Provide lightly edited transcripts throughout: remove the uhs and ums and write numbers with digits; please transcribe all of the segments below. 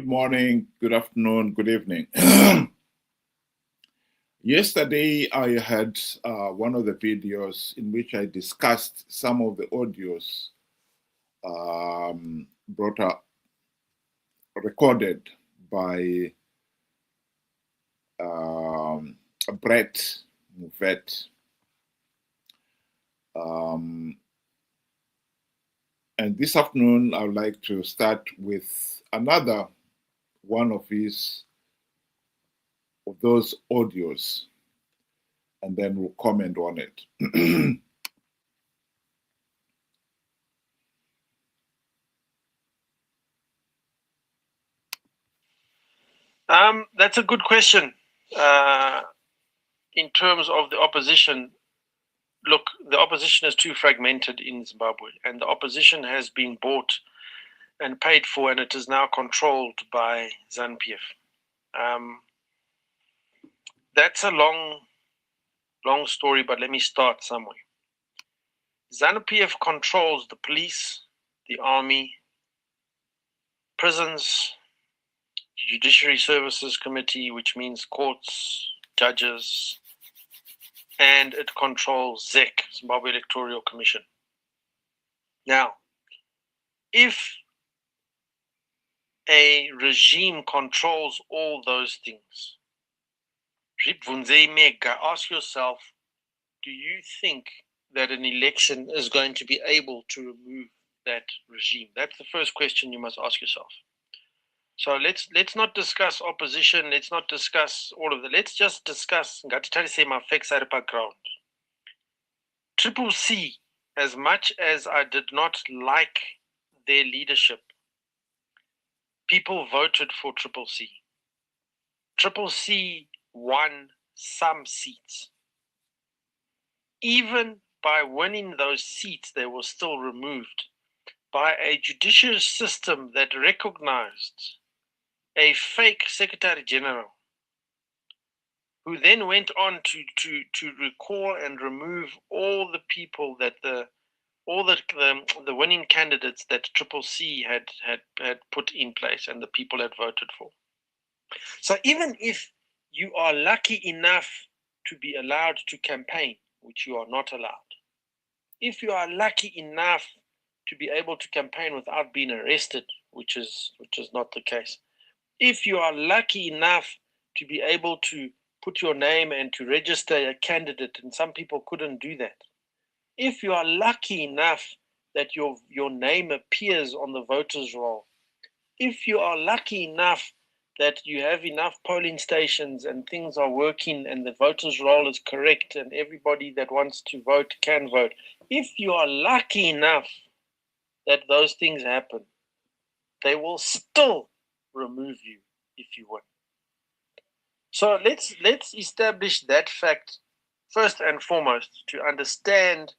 Good morning, good afternoon, good evening. Yesterday, I had one of the videos in which I discussed some of the audios brought up, recorded by Brett Mouvet. And this afternoon, I would like to start with another one of those audios, and then we'll comment on it. That's a good question. In terms of the opposition, look, the opposition is too fragmented in Zimbabwe, and the opposition has been bought and paid for, and it is now controlled by ZANU-PF. That's a long story, but let me start somewhere. ZANU-PF controls the police, the army, prisons, Judiciary Services Committee, which means courts, judges, and it controls ZEC, Zimbabwe Electoral Commission. Now, if a regime controls all those things, ask yourself, do you think that an election is going to be able to remove that regime? That's the first question you must ask yourself. So let's not discuss opposition. Let's not discuss all of that. Let's just discuss background. Triple C, as much as I did not like their leadership, people voted for Triple C. Triple C won some seats. Even by winning those seats, they were still removed by a judicial system that recognized a fake Secretary General, who then went on to recall and remove all the people that the winning candidates that Triple C had put in place and the people had voted for. So even if you are lucky enough to be allowed to campaign, which you are not allowed, if you are lucky enough to be able to campaign without being arrested, which is not the case, if you are lucky enough to be able to put your name and to register a candidate, and some people couldn't do that, if you are lucky enough that your name appears on the voters' roll, if you are lucky enough that you have enough polling stations and things are working and the voters' roll is correct and everybody that wants to vote can vote, if you are lucky enough that those things happen, they will still remove you if you win. So let's establish that fact first and foremost, to understand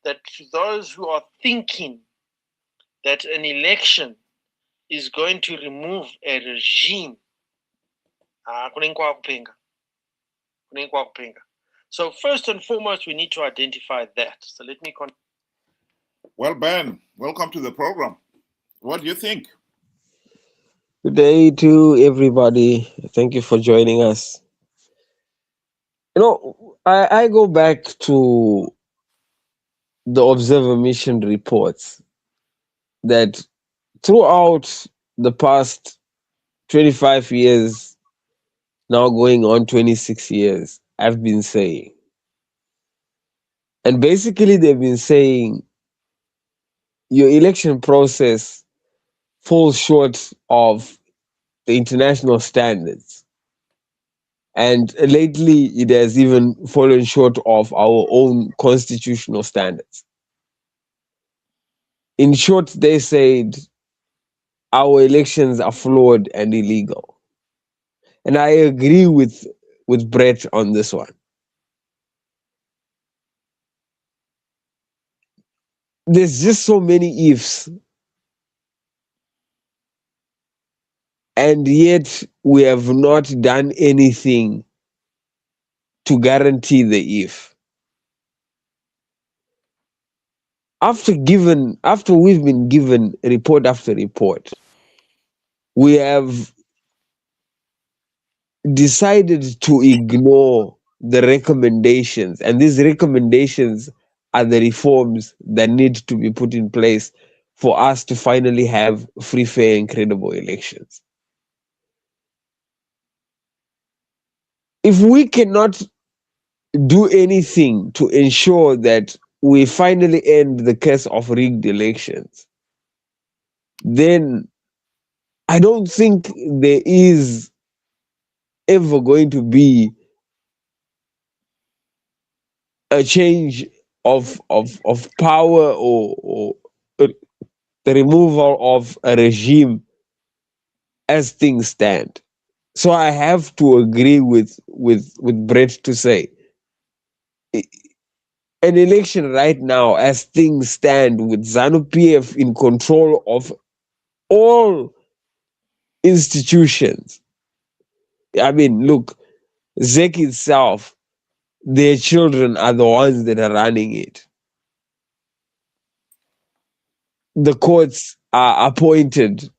that to those who are thinking that an election is going to remove a regime, so first and foremost, we need to identify that. So let me continue. Well, Ben, welcome to the program. What do you think? Good day to everybody. Thank you for joining us. I go back to the Observer Mission reports that throughout the past 25 years, now going on 26 years, I've been saying. And basically, they've been saying your election process falls short of the international standards. And lately, it has even fallen short of our own constitutional standards. In short, they said our elections are flawed and illegal. And I agree with Brett on this one. There's just so many ifs. And yet we have not done anything to guarantee the if. After we've been given report after report, we have decided to ignore the recommendations, and these recommendations are the reforms that need to be put in place for us to finally have free, fair, and credible elections. If we cannot do anything to ensure that we finally end the case of rigged elections, then I don't think there is ever going to be a change of power, or the removal of a regime as things stand. So I have to agree with Brett to say an election right now, as things stand, with ZANU PF in control of all institutions. I mean, look, ZEC itself, their children are the ones that are running it. The courts are appointed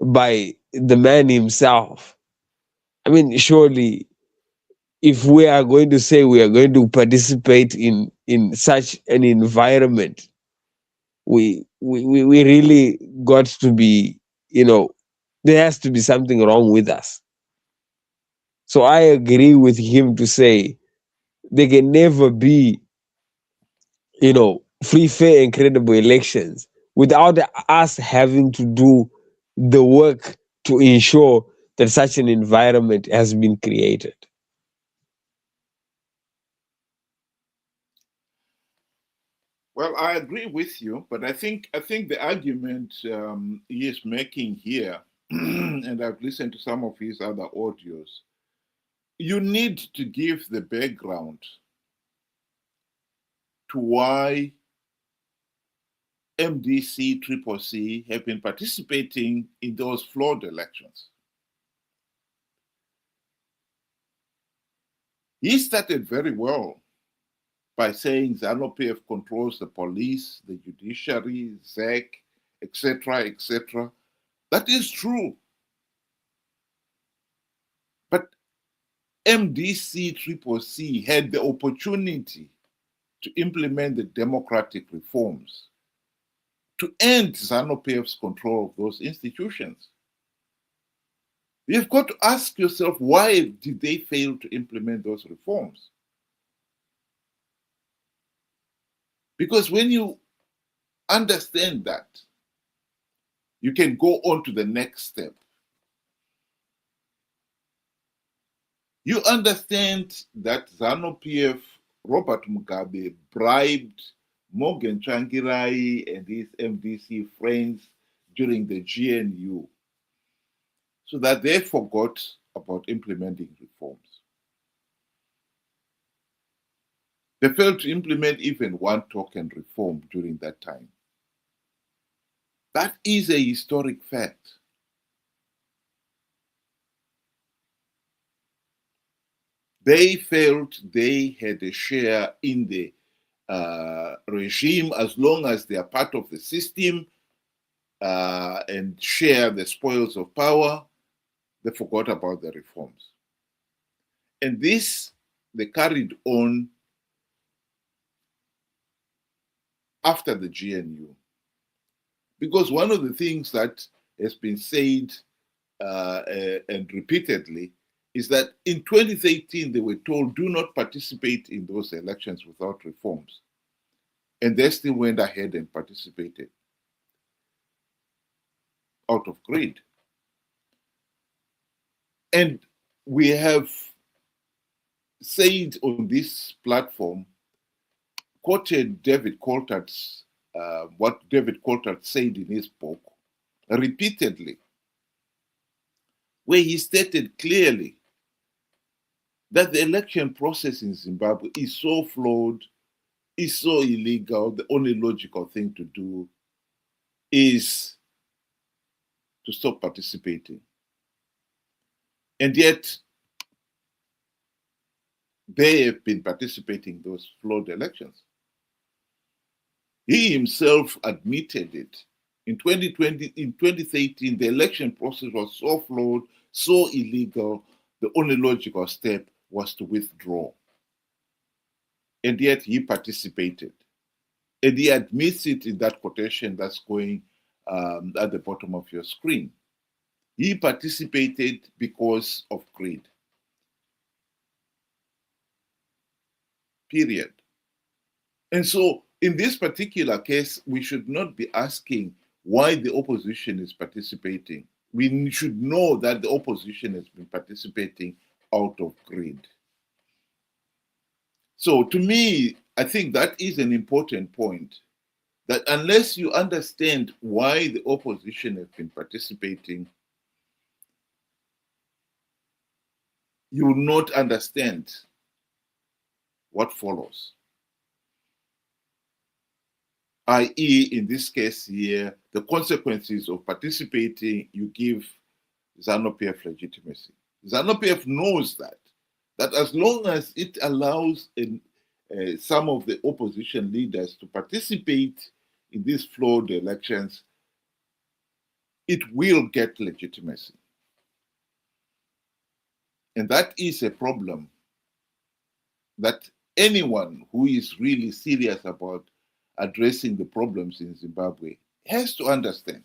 by the man himself. I mean, surely, if we are going to say we are going to participate in such an environment, we really got to be, there has to be something wrong with us. So I agree with him to say there can never be, free, fair, and credible elections without us having to do the work to ensure that such an environment has been created. Well, I agree with you, but I think the argument he is making here, and I've listened to some of his other audios. You need to give the background to why MDC, Triple C have been participating in those flawed elections. He started very well by saying ZANU-PF controls the police, the judiciary, ZEC, etc., etc. That is true. But MDC Triple C had the opportunity to implement the democratic reforms to end ZANU-PF's control of those institutions. You've got to ask yourself, why did they fail to implement those reforms? Because when you understand that, you can go on to the next step. You understand that ZANU-PF, Robert Mugabe, bribed Morgan Changirai and his MDC friends during the GNU so that they forgot about implementing reforms. They failed to implement even one token reform during that time. That is a historic fact. They felt they had a share in the regime as long as they are part of the system and share the spoils of power. They forgot about the reforms. And this they carried on after the GNU. Because one of the things that has been said and repeatedly is that in 2018 they were told, do not participate in those elections without reforms. And they still went ahead and participated out of greed. And we have said on this platform, quoted David Coulthard's, what David Coulthard said in his book repeatedly, where he stated clearly that the election process in Zimbabwe is so flawed, is so illegal, the only logical thing to do is to stop participating. And yet, they have been participating in those flawed elections. He himself admitted it In 2020, in 2013, the election process was so flawed, so illegal, the only logical step was to withdraw. And yet he participated. And he admits it in that quotation that's going at the bottom of your screen. He participated because of greed. Period. And so, in this particular case, we should not be asking why the opposition is participating. We should know that the opposition has been participating out of greed. So, to me, I think that is an important point, that unless you understand why the opposition has been participating, you will not understand what follows. I.e., in this case here, the consequences of participating, you give ZANU-PF legitimacy. ZANU-PF knows that as long as it allows some of the opposition leaders to participate in these flawed elections, it will get legitimacy. And that is a problem that anyone who is really serious about addressing the problems in Zimbabwe has to understand.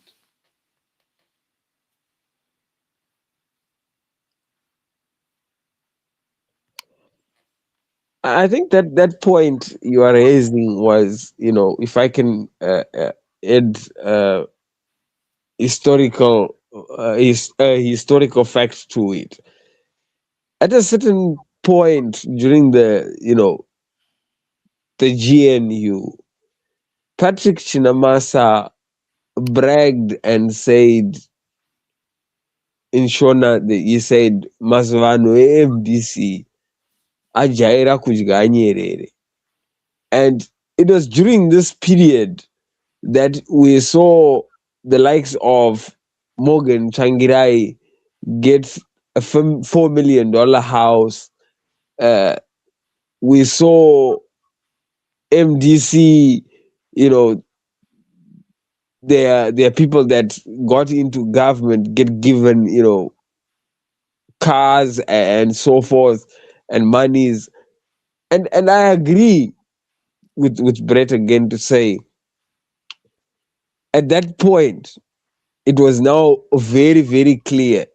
I think that that point you are raising was, if I can add historical historical fact to it. At a certain point during the GNU, Patrick Chinamasa bragged and said in Shona, he said, Mazuvano MDC ajaira kudya nyerere. And it was during this period that we saw the likes of Morgan Changirai get a $4 million house. We saw MDC, there are people that got into government get given, cars and so forth and monies. And I agree with Brett again to say at that point it was now very, very clear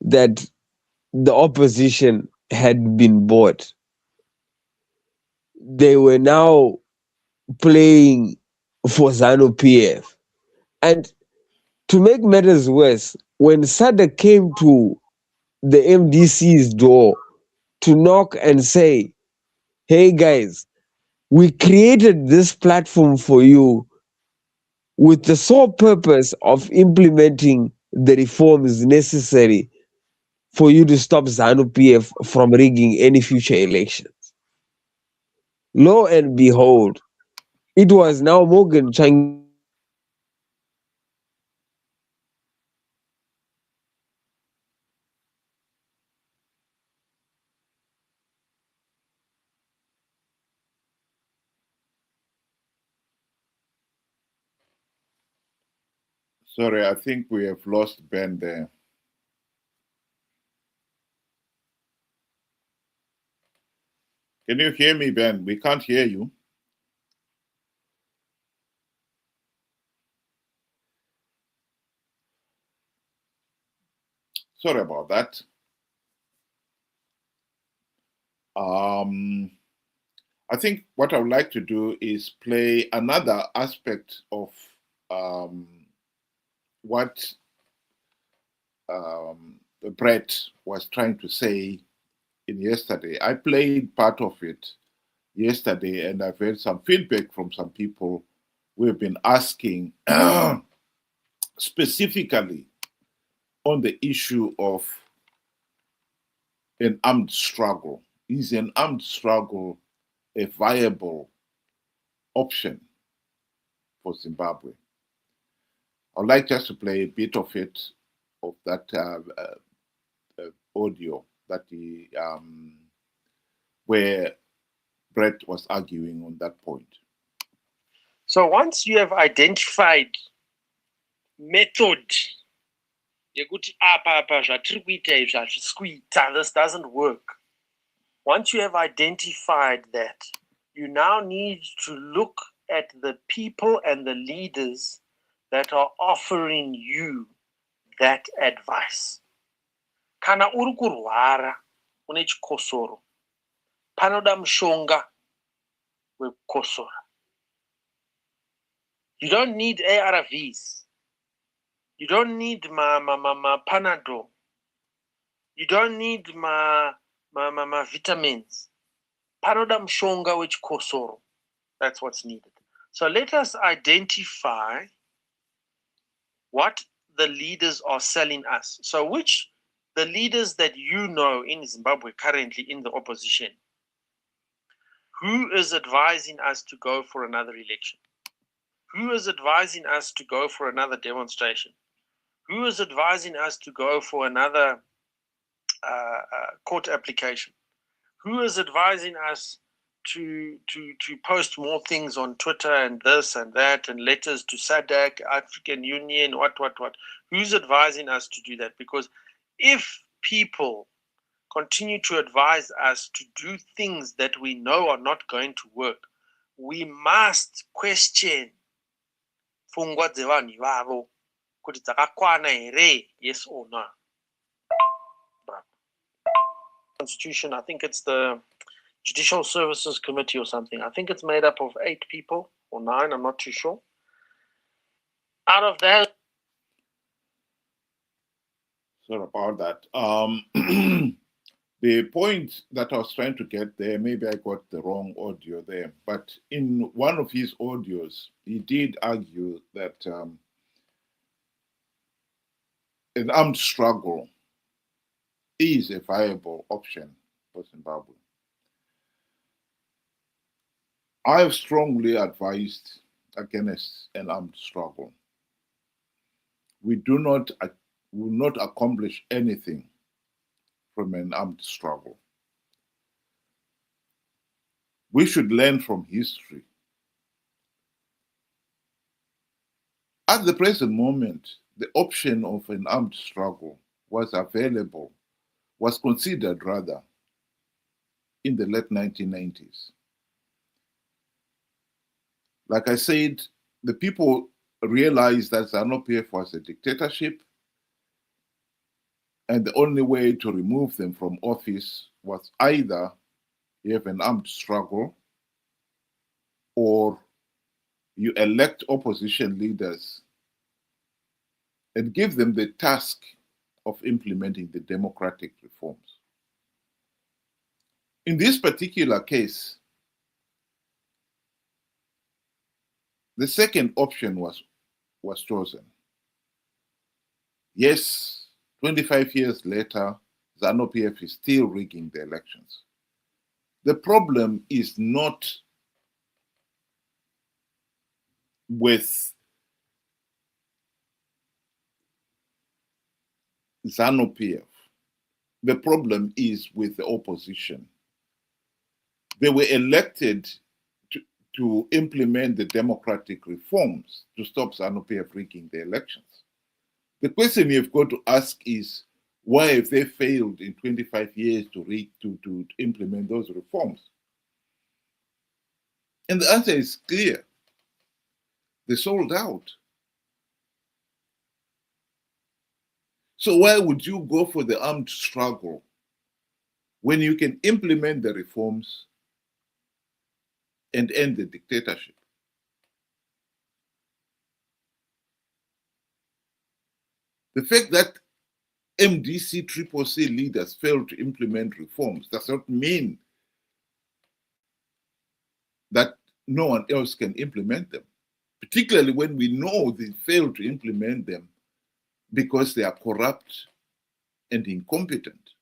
that the opposition had been bought. They were now playing for ZANU-PF. And to make matters worse, when SADC came to the MDC's door to knock and say, hey guys, we created this platform for you with the sole purpose of implementing the reforms necessary for you to stop ZANU-PF from rigging any future elections. Lo and behold, it was now Morgan Changirai Sorry, I think we have lost Ben there. Can you hear me, Ben? We can't hear you. Sorry about that. I think what I would like to do is play another aspect of what Brett was trying to say in yesterday. I played part of it yesterday, and I've heard some feedback from some people who have been asking specifically on the issue of an armed struggle. Is an armed struggle a viable option for Zimbabwe? I'd like just to play a bit of it, of that audio that he, where Brett was arguing on that point. So once you have identified method yekuti apa zvatiri kuita izvi hazvisi kuita, this doesn't work. Once you have identified that, you now need to look at the people and the leaders that are offering you that advice. Kana uri kurwara une chikosoro, panoda mushonga wekukosora. You don't need ARVs. You don't need ma Panadol. You don't need ma vitamins. Panoda mushonga wechikosoro. That's what's needed. So let us identify what the leaders are selling us. So the leaders that you know in Zimbabwe currently in the opposition, who is advising us to go for another election? Who is advising us to go for another demonstration? Who is advising us to go for another court application? Who is advising us to post more things on Twitter and this and that and letters to SADC, African Union, what? Who's advising us to do that? Because if people continue to advise us to do things that we know are not going to work, we must question pfungwa dzevanhu ivavo kuti dzakakwana here, yes or no. Constitution, I think it's the Judicial Services Committee or something. I think it's made up of 8 people or 9, I'm not too sure. Out of that... Sorry about that. The point that I was trying to get there, maybe I got the wrong audio there, but in one of his audios, he did argue that an armed struggle is a viable option for Zimbabwe. I have strongly advised against an armed struggle. We will not accomplish anything from an armed struggle. We should learn from history. At the present moment, the option of an armed struggle was considered rather, in the late 1990s. Like I said, the people realized that ZANU-PF was a dictatorship, and the only way to remove them from office was either you have an armed struggle or you elect opposition leaders and give them the task of implementing the democratic reforms. In this particular case, the second option was chosen. Yes, 25 years later, ZANU-PF is still rigging the elections. The problem is not with ZANU-PF. The problem is with the opposition. They were elected to implement the democratic reforms to stop ZANU-PF rigging the elections. The question you've got to ask is, why have they failed in 25 years to implement those reforms? And the answer is clear. They sold out. So why would you go for the armed struggle when you can implement the reforms and end the dictatorship? The fact that MDC CCC leaders failed to implement reforms does not mean that no one else can implement them, particularly when we know they failed to implement them because they are corrupt and incompetent.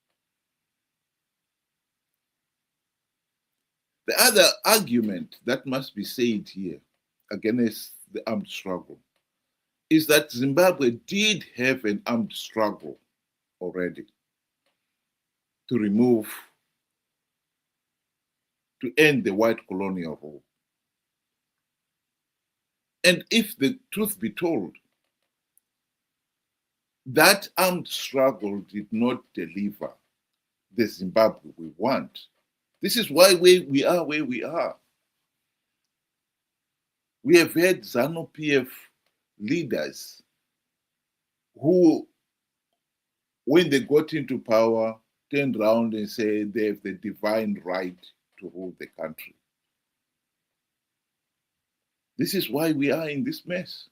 The other argument that must be said here against the armed struggle is that Zimbabwe did have an armed struggle already to end the white colonial rule. And if the truth be told, that armed struggle did not deliver the Zimbabwe we want. This is why we are where we are. We have had ZANU-PF leaders who, when they got into power, turned around and said they have the divine right to rule the country. This is why we are in this mess.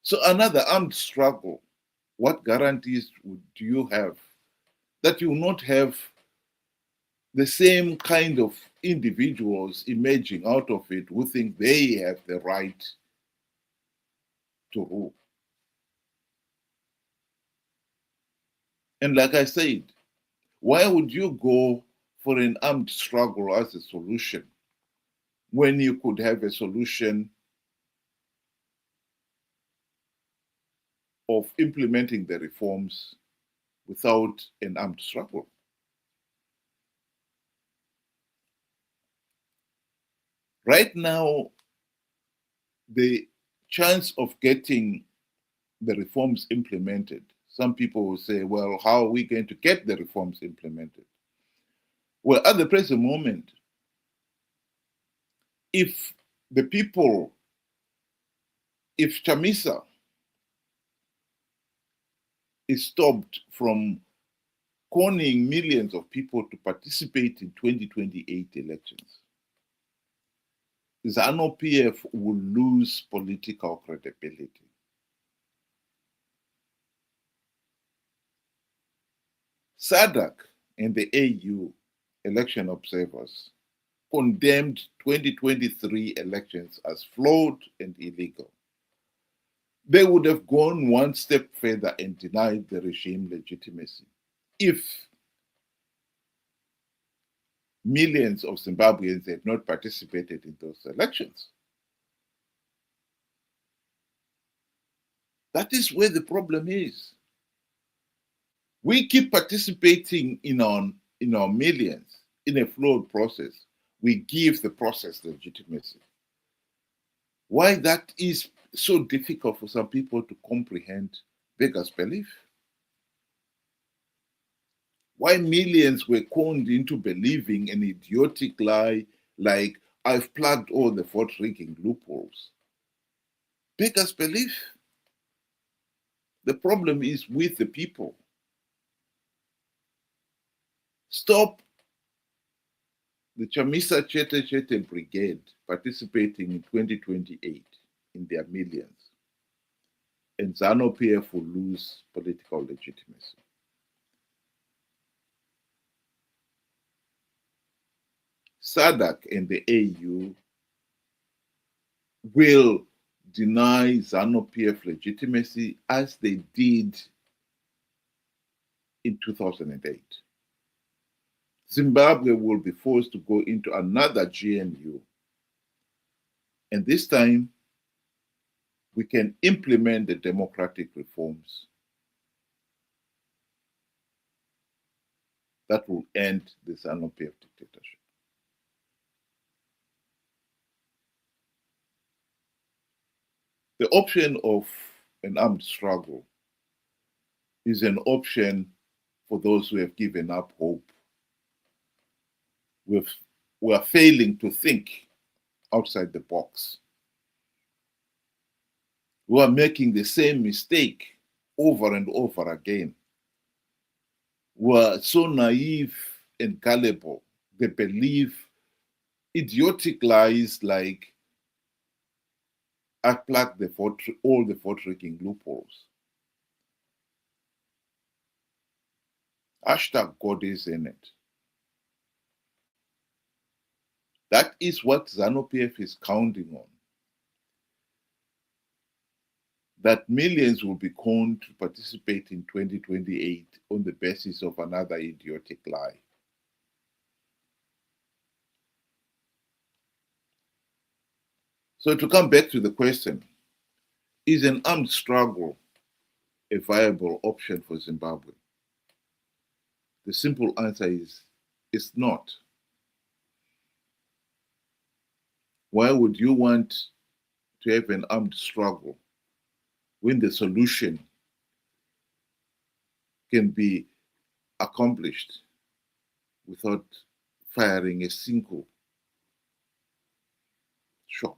So another armed struggle, what guarantees do you have that you will not have the same kind of individuals emerging out of it who think they have the right to rule? And like I said, why would you go for an armed struggle as a solution when you could have a solution of implementing the reforms without an armed struggle? Right now, the chance of getting the reforms implemented, some people will say, well, how are we going to get the reforms implemented? Well, at the present moment, if the people, if Chamisa is stopped from conning millions of people to participate in 2028 elections, ZANU-PF will lose political credibility. SADC and the AU election observers condemned 2023 elections as flawed and illegal. They would have gone one step further and denied the regime legitimacy if millions of Zimbabweans had not participated in those elections. That is where the problem is. We keep participating in our millions in a flawed process. We give the process legitimacy. Why that is so difficult for some people to comprehend beggars belief. Why millions were conned into believing an idiotic lie like, I've plugged all the vote rigging loopholes. Beggars belief. The problem is with the people. Stop the Chamisa Chete Brigade participating in 2028 in their millions, and ZANU-PF will lose political legitimacy. SADC and the AU will deny ZANU-PF legitimacy as they did in 2008. Zimbabwe will be forced to go into another GNU. And this time, we can implement the democratic reforms that will end the ZANU-PF dictatorship. The option of an armed struggle is an option for those who have given up hope. We are failing to think outside the box. We are making the same mistake over and over again. We are so naive and gullible. They believe idiotic lies like, I plugged all the vote rigging loopholes. Hashtag God is in it. That is what ZANU-PF is counting on. That millions will be conned to participate in 2028 on the basis of another idiotic lie. So to come back to the question, is an armed struggle a viable option for Zimbabwe? The simple answer is, it's not. Why would you want to have an armed struggle when the solution can be accomplished without firing a single shot.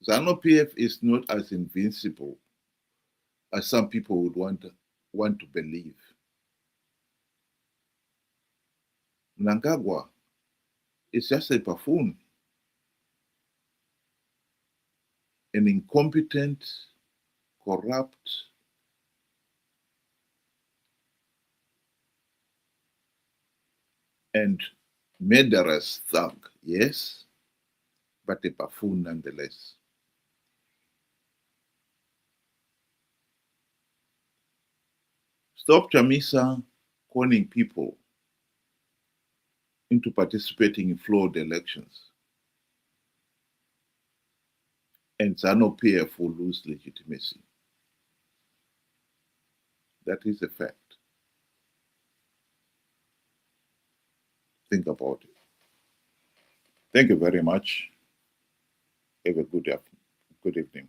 ZANU-PF is not as invincible as some people would want to believe. Mnangagwa is just a buffoon, an incompetent, corrupt, and murderous thug, yes, but a buffoon nonetheless. Stop Chamisa conning people into participating in flawed elections, and ZANU-PF will lose legitimacy. That is a fact. Think about it. Thank you very much. Have a good evening.